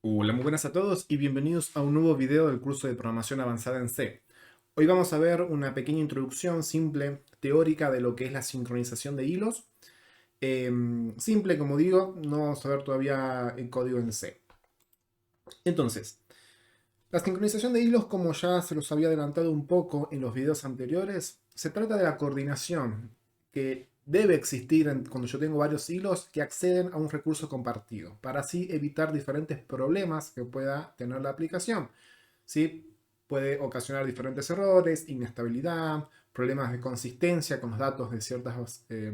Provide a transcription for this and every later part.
Hola, muy buenas a todos y bienvenidos a un nuevo video del curso de programación avanzada en C. Hoy vamos a ver una pequeña introducción simple, teórica de lo que es la sincronización de hilos. Simple, como digo, no vamos a ver todavía el código en C. Entonces, la sincronización de hilos, como ya se los había adelantado un poco en los videos anteriores, se trata de la coordinación que debe existir cuando yo tengo varios hilos que acceden a un recurso compartido, para así evitar diferentes problemas que pueda tener la aplicación. ¿Sí? Puede ocasionar diferentes errores, inestabilidad, problemas de consistencia con los datos de,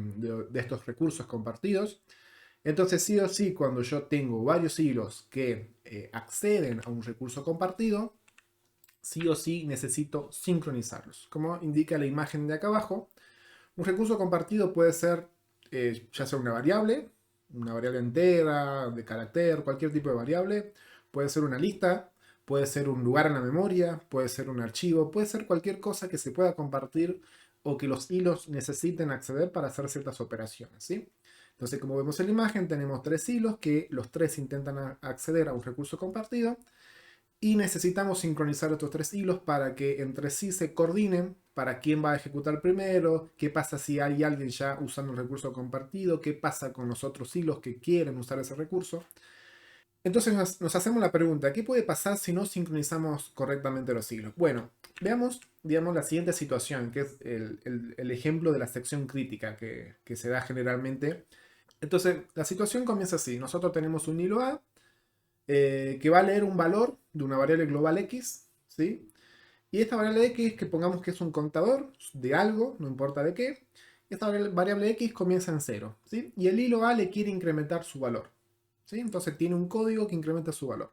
de estos recursos compartidos. Entonces, sí o sí, cuando yo tengo varios hilos que acceden a un recurso compartido, sí o sí necesito sincronizarlos. Como indica la imagen de acá abajo, un recurso compartido puede ser ya sea una variable entera, de carácter, cualquier tipo de variable, puede ser una lista, puede ser un lugar en la memoria, puede ser un archivo, puede ser cualquier cosa que se pueda compartir o que los hilos necesiten acceder para hacer ciertas operaciones, ¿sí? Entonces, como vemos en la imagen, tenemos tres hilos que los tres intentan acceder a un recurso compartido y necesitamos sincronizar estos tres hilos para que entre sí se coordinen para quién va a ejecutar primero, qué pasa si hay alguien ya usando el recurso compartido, qué pasa con los otros hilos que quieren usar ese recurso. Entonces nos hacemos la pregunta, ¿qué puede pasar si no sincronizamos correctamente los hilos? Bueno, veamos, digamos, la siguiente situación, que es el ejemplo de la sección crítica que se da generalmente. Entonces, la situación comienza así. Nosotros tenemos un hilo A que va a leer un valor de una variable global X, ¿sí? Y esta variable X, que pongamos que es un contador de algo, no importa de qué, esta variable X comienza en cero, ¿sí? Y el hilo A le quiere incrementar su valor, ¿sí? Entonces tiene un código que incrementa su valor.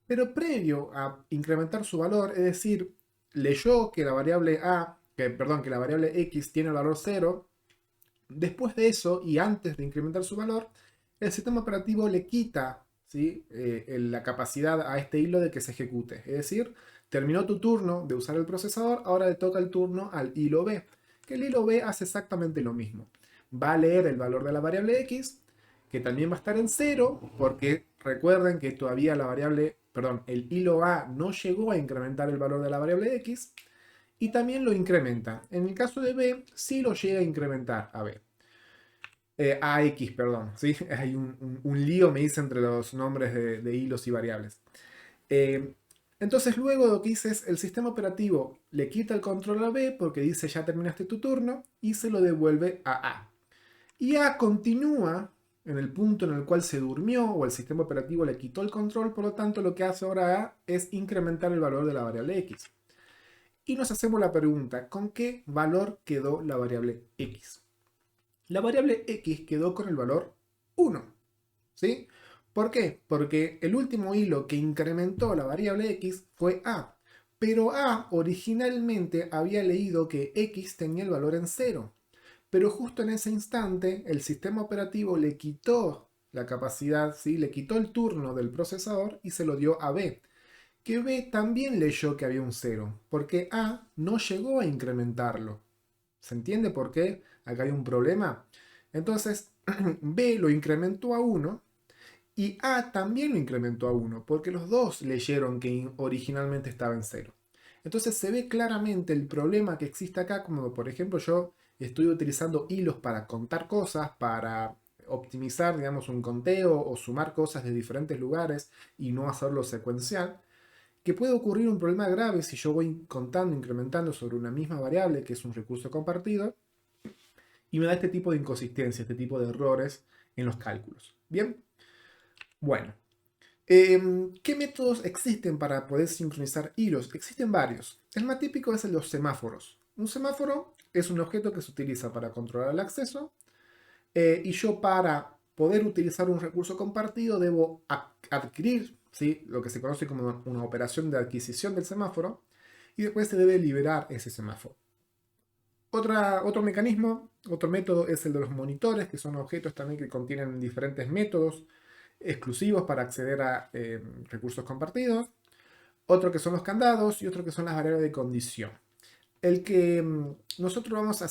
Pero previo a incrementar su valor, es decir, leyó que la variable que la variable X tiene el valor cero. Después de eso, y antes de incrementar su valor, el sistema operativo le quita, ¿sí? La capacidad a este hilo de que se ejecute. Es decir, terminó tu turno de usar el procesador, ahora le toca el turno al hilo B, que el hilo B hace exactamente lo mismo. Va a leer el valor de la variable X, que también va a estar en cero, porque recuerden que todavía la variable, perdón, el hilo A no llegó a incrementar el valor de la variable X, y también lo incrementa. En el caso de B, sí lo llega a incrementar a B. AX, perdón, ¿sí? Hay un lío, me dice, entre los nombres de hilos y variables. Eh, entonces luego lo que dice es, el sistema operativo le quita el control a B porque dice ya terminaste tu turno y se lo devuelve a A. Y A continúa en el punto en el cual se durmió o el sistema operativo le quitó el control, por lo tanto lo que hace ahora A es incrementar el valor de la variable X. Y nos hacemos la pregunta, ¿con qué valor quedó la variable X? La variable X quedó con el valor 1, ¿sí? ¿Por qué? Porque el último hilo que incrementó la variable X fue A, pero A originalmente había leído que X tenía el valor en cero, pero justo en ese instante el sistema operativo le quitó la capacidad, ¿sí? Le quitó el turno del procesador y se lo dio a B, que B también leyó que había un cero, porque A no llegó a incrementarlo. ¿Se entiende por qué? Acá hay un problema. Entonces, B lo incrementó a 1 y A también lo incrementó a 1, porque los dos leyeron que originalmente estaba en cero. Entonces se ve claramente el problema que existe acá, como por ejemplo yo estoy utilizando hilos para contar cosas, para optimizar, digamos, un conteo o sumar cosas de diferentes lugares y no hacerlo secuencial, que puede ocurrir un problema grave si yo voy contando, incrementando sobre una misma variable, que es un recurso compartido, y me da este tipo de inconsistencia, este tipo de errores en los cálculos. Bien, bueno. ¿Qué métodos existen para poder sincronizar hilos? Existen varios. El más típico es el de los semáforos. Un semáforo es un objeto que se utiliza para controlar el acceso y yo para poder utilizar un recurso compartido debo adquirir, ¿sí? Lo que se conoce como una operación de adquisición del semáforo y después se debe liberar ese semáforo. Otro mecanismo, otro método es el de los monitores, que son objetos también que contienen diferentes métodos exclusivos para acceder a recursos compartidos. Otro que son los candados y otro que son las variables de condición. El que nosotros vamos a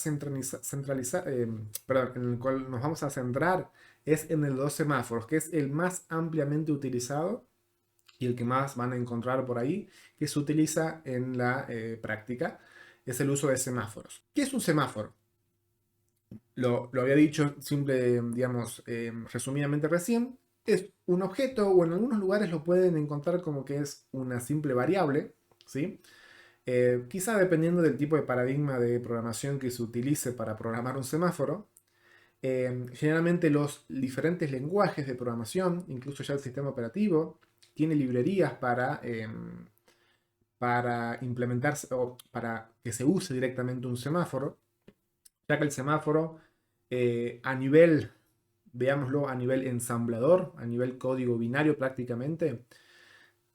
perdón, en el cual nos vamos a centrar es en el de los semáforos, que es el más ampliamente utilizado y el que más van a encontrar por ahí, que se utiliza en la práctica, es el uso de semáforos. ¿Qué es un semáforo? Lo había dicho simple, digamos, resumidamente recién. Es un objeto, o en algunos lugares lo pueden encontrar como que es una simple variable, ¿sí? Quizá dependiendo del tipo de paradigma de programación que se utilice para programar un semáforo, generalmente los diferentes lenguajes de programación, incluso ya el sistema operativo, tiene librerías para implementarse o para que se use directamente un semáforo, ya que el semáforo a nivel, veámoslo, a nivel ensamblador, a nivel código binario prácticamente,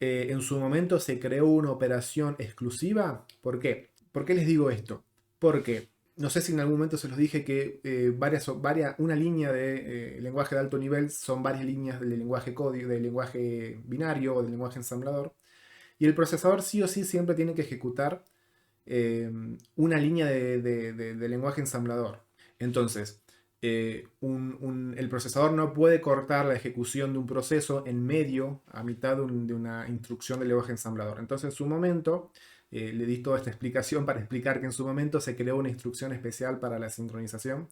en su momento se creó una operación exclusiva. ¿Por qué? ¿Por qué les digo esto? Porque no sé si en algún momento se los dije que una línea de lenguaje de alto nivel son varias líneas del lenguaje código, del lenguaje binario o del lenguaje ensamblador. Y el procesador sí o sí siempre tiene que ejecutar una línea de lenguaje ensamblador. Entonces, el procesador no puede cortar la ejecución de un proceso en medio, a mitad de una instrucción de lenguaje ensamblador. Entonces, en su momento, le di toda esta explicación para explicar que en su momento se creó una instrucción especial para la sincronización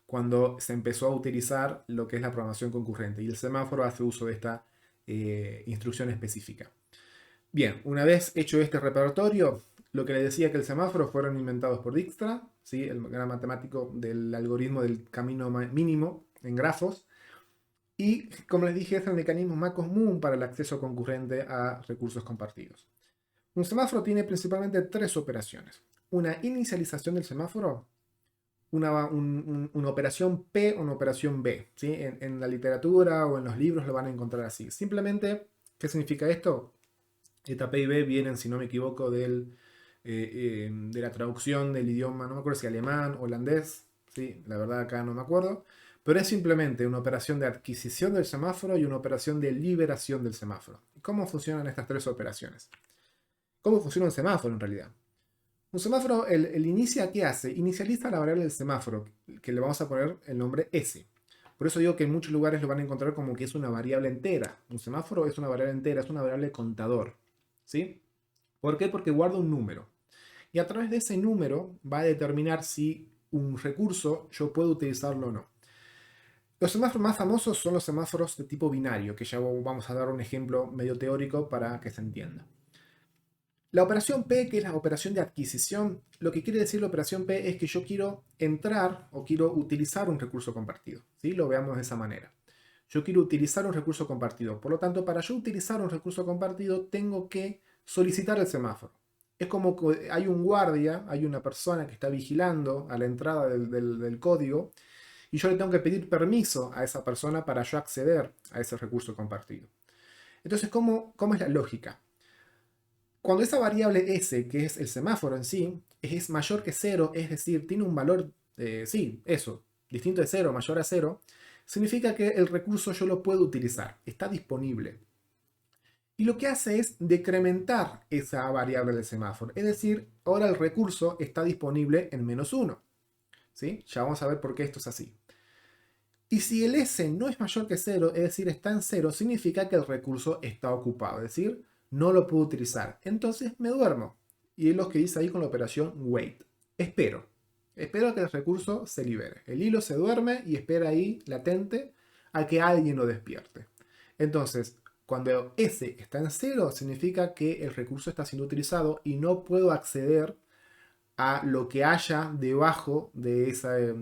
cuando se empezó a utilizar lo que es la programación concurrente. Y el semáforo hace uso de esta instrucción específica. Bien, una vez hecho este repertorio, lo que les decía que el semáforo fueron inventados por Dijkstra, ¿sí? El gran matemático del algoritmo del camino mínimo en grafos. Y como les dije, es el mecanismo más común para el acceso concurrente a recursos compartidos. Un semáforo tiene principalmente tres operaciones. Una inicialización del semáforo, una operación P o una operación B. ¿Sí? En la literatura o en los libros lo van a encontrar así. Simplemente, ¿qué significa esto? Eta P y B vienen, si no me equivoco, de la traducción del idioma, no me acuerdo si alemán, holandés, ¿sí? La verdad acá no me acuerdo, pero es simplemente una operación de adquisición del semáforo y una operación de liberación del semáforo. ¿Cómo funcionan estas tres operaciones? ¿Cómo funciona un semáforo en realidad? Un semáforo, el inicia, ¿qué hace? Inicializa la variable del semáforo, que le vamos a poner el nombre S. Por eso digo que en muchos lugares lo van a encontrar como que es una variable entera. Un semáforo es una variable entera, es una variable contador. ¿Sí? ¿Por qué? Porque guarda un número. Y a través de ese número va a determinar si un recurso yo puedo utilizarlo o no. Los semáforos más famosos son los semáforos de tipo binario, que ya vamos a dar un ejemplo medio teórico para que se entienda. La operación P, que es la operación de adquisición, lo que quiere decir la operación P es que yo quiero entrar o quiero utilizar un recurso compartido. ¿Sí? Lo veamos de esa manera. Yo quiero utilizar un recurso compartido. Por lo tanto, para yo utilizar un recurso compartido, tengo que solicitar el semáforo. Es como que hay un guardia, hay una persona que está vigilando a la entrada del código y yo le tengo que pedir permiso a esa persona para yo acceder a ese recurso compartido. Entonces, ¿cómo es la lógica? Cuando esa variable S, que es el semáforo en sí, es mayor que 0, es decir, tiene un valor, sí, eso, distinto de 0, mayor a 0, significa que el recurso yo lo puedo utilizar, está disponible. Y lo que hace es decrementar esa variable del semáforo, es decir, ahora el recurso está disponible en -1. ¿Sí? Ya vamos a ver por qué esto es así. Y si el S no es mayor que 0, es decir, está en 0, significa que el recurso está ocupado, es decir, no lo puedo utilizar. Entonces me duermo. Y es lo que dice ahí con la operación wait. Espero. Espero que el recurso se libere. El hilo se duerme y espera ahí, latente, a que alguien lo despierte. Entonces, cuando S está en 0, significa que el recurso está siendo utilizado y no puedo acceder a lo que haya debajo de este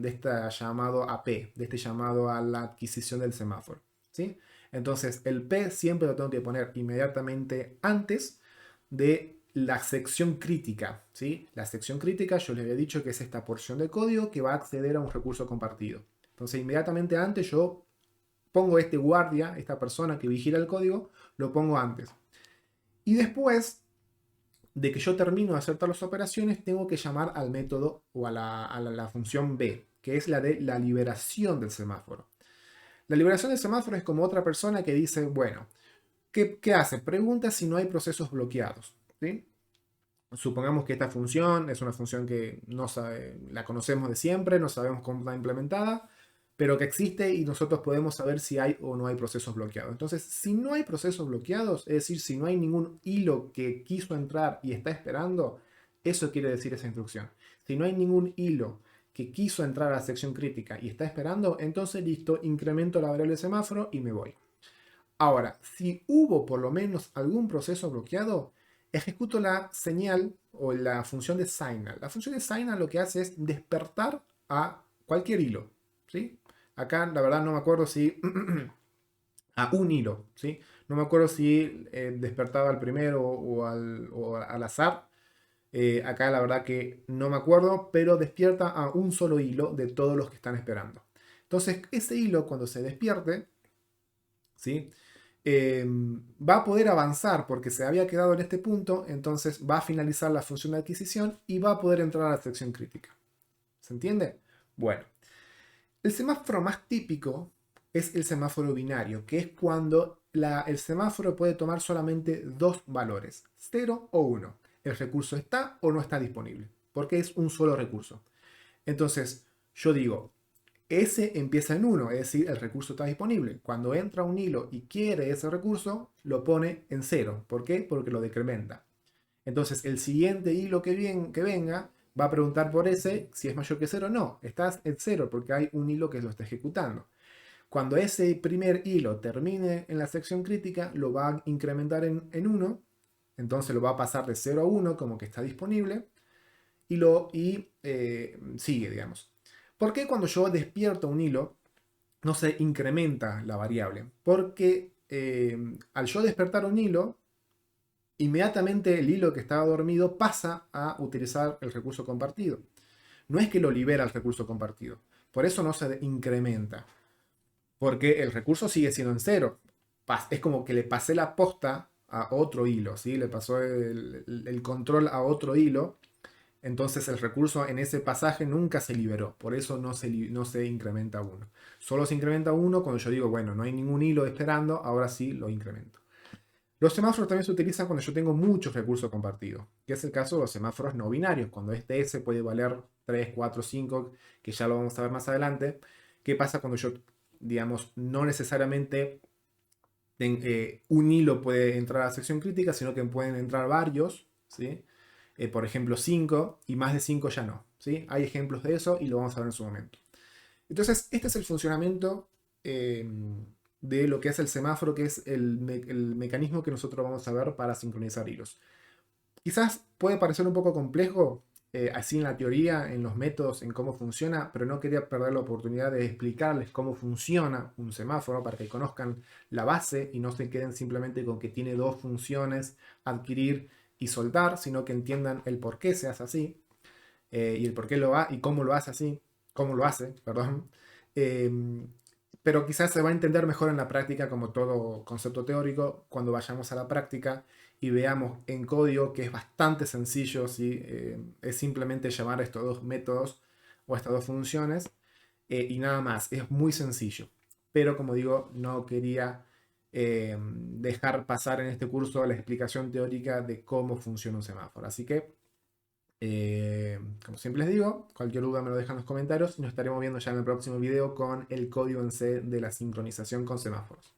llamado AP, de este llamado a la adquisición del semáforo. ¿Sí? Entonces el P siempre lo tengo que poner inmediatamente antes de la sección crítica. ¿Sí? La sección crítica yo les había dicho que es esta porción de código que va a acceder a un recurso compartido. Entonces inmediatamente antes yo pongo este guardia, esta persona que vigila el código, lo pongo antes. Y después de que yo termino de hacer todas las operaciones, tengo que llamar al método o a la función B, que es la de la liberación del semáforo. La liberación del semáforo es como otra persona que dice, bueno, ¿qué hace? Pregunta si no hay procesos bloqueados. ¿Sí? Supongamos que esta función es una función que no sabe, la conocemos de siempre, no sabemos cómo está implementada, pero que existe y nosotros podemos saber si hay o no hay procesos bloqueados. Entonces, si no hay procesos bloqueados, es decir, si no hay ningún hilo que quiso entrar y está esperando, eso quiere decir esa instrucción. Si no hay ningún hilo que quiso entrar a la sección crítica y está esperando, entonces listo, incremento la variable semáforo y me voy. Ahora, si hubo por lo menos algún proceso bloqueado, ejecuto la señal o la función de signal. La función de signal lo que hace es despertar a cualquier hilo, ¿sí? Acá la verdad no me acuerdo si a un hilo, ¿sí? No me acuerdo si despertaba al primero o al azar. Acá la verdad que no me acuerdo, pero despierta a un solo hilo de todos los que están esperando. Entonces, ese hilo cuando se despierte, ¿sí? Va a poder avanzar porque se había quedado en este punto, entonces va a finalizar la función de adquisición y va a poder entrar a la sección crítica. ¿Se entiende? Bueno, el semáforo más típico es el semáforo binario, que es cuando el semáforo puede tomar solamente dos valores, 0 o 1. El recurso está o no está disponible, porque es un solo recurso. Entonces, yo digo, S empieza en 1, es decir, el recurso está disponible. Cuando entra un hilo y quiere ese recurso, lo pone en 0. ¿Por qué? Porque lo decrementa. Entonces, el siguiente hilo que venga va a preguntar por S si es mayor que 0 o no. Estás en 0 porque hay un hilo que lo está ejecutando. Cuando ese primer hilo termine en la sección crítica, lo va a incrementar en 1. Entonces lo va a pasar de 0 a 1 como que está disponible. Y sigue, digamos. ¿Por qué cuando yo despierto un hilo no se incrementa la variable? Porque al yo despertar un hilo, inmediatamente el hilo que estaba dormido pasa a utilizar el recurso compartido. No es que lo libera el recurso compartido. Por eso no se incrementa. Porque el recurso sigue siendo en 0. Es como que le pasé la posta a otro hilo, ¿sí? Le pasó el control a otro hilo. Entonces el recurso en ese pasaje nunca se liberó, por eso no se incrementa 1. Solo se incrementa 1 cuando yo digo, bueno, no hay ningún hilo esperando, ahora sí lo incremento. Los semáforos también se utilizan cuando yo tengo muchos recursos compartidos, que es el caso de los semáforos no binarios, cuando este S puede valer 3, 4, 5, que ya lo vamos a ver más adelante. ¿Qué pasa cuando yo, digamos, no necesariamente un hilo puede entrar a la sección crítica, sino que pueden entrar varios, ¿sí? Por ejemplo 5 y más de 5 ya no, ¿sí? Hay ejemplos de eso y lo vamos a ver en su momento. Entonces, este es el funcionamiento de lo que es el semáforo, que es el mecanismo que nosotros vamos a ver para sincronizar hilos. Quizás puede parecer un poco complejo, así en la teoría, en los métodos, en cómo funciona, pero no quería perder la oportunidad de explicarles cómo funciona un semáforo para que conozcan la base y no se queden simplemente con que tiene dos funciones, adquirir y soltar, sino que entiendan el por qué se hace así y el por qué lo hace y cómo lo hace así, cómo lo hace, perdón. Eh, pero quizás se va a entender mejor en la práctica, como todo concepto teórico, cuando vayamos a la práctica y veamos en código que es bastante sencillo, ¿sí? Es simplemente llamar a estos dos métodos o a estas dos funciones y nada más, es muy sencillo. Pero como digo, no quería dejar pasar en este curso la explicación teórica de cómo funciona un semáforo. Así que como siempre les digo, cualquier duda me lo dejan en los comentarios y nos estaremos viendo ya en el próximo video con el código en C de la sincronización con semáforos.